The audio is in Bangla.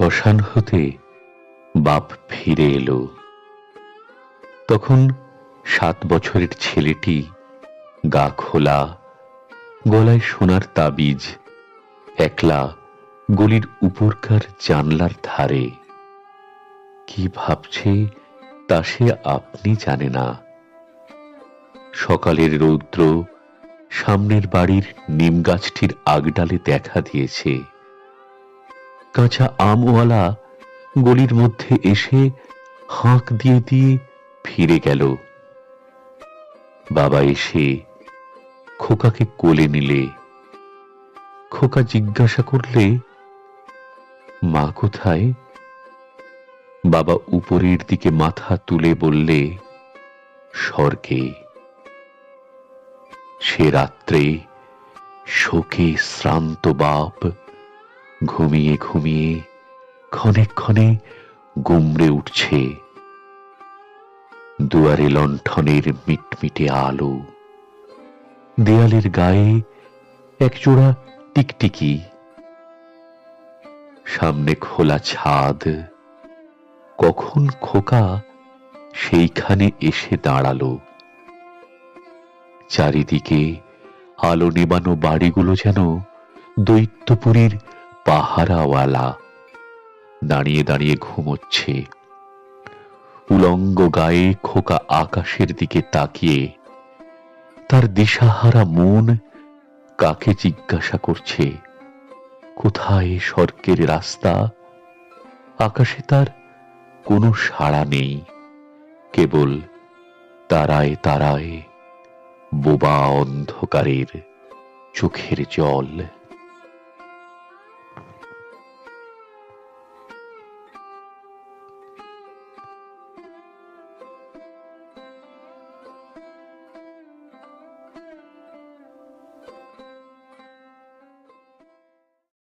শ্মশান হতে বাপ ফিরে এলো। তখন 7 বছরের ছেলেটি গা খোলা, গলায় সোনার তাবিজ, একলা গলির উপরকার জানলার ধারে। কি ভাবছে তা সে আপনি জানে না। সকালের রৌদ্র সামনের বাড়ির নিম গাছটির আগডালে দেখা দিয়েছে। কাঁচা আমওয়ালা গলির মধ্যে এসে হাঁক দিয়ে দিয়ে ফিরে গেল। বাবা এসে খোকাকে কোলে নিলে। খোকা জিজ্ঞাসা করলে, মা কোথায়? বাবা উপরের দিকে মাথা তুলে বললে, স্বর্গে। সে রাত্রে শোকে শ্রান্ত বাপ ঘুমিয়ে ঘুমিয়ে ক্ষণে ক্ষণে গুমড়ে উঠছে। দুয়ারে লণ্ঠনের মিটমিটে আলো, দেয়ালের গায়ে একজোড়া টিকটিকি, সামনে খোলা ছাদ। কখন খোকা সেইখানে এসে দাঁড়ালো। চারিদিকে আলো নেবানো বাড়িগুলো যেন দৈত্যপুরীর পাহারাওয়ালা দাঁড়িয়ে দাঁড়িয়ে ঘুমোচ্ছে। উলঙ্গ গায়ে খোকা আকাশের দিকে তাকিয়ে তার দিশাহারা মন কাকে জিজ্ঞাসা করছে, কোথায় স্বর্গের রাস্তা? আকাশে তার কোনো সাড়া নেই, কেবল তারায় তারায় বোবা অন্ধকারের চোখের জল।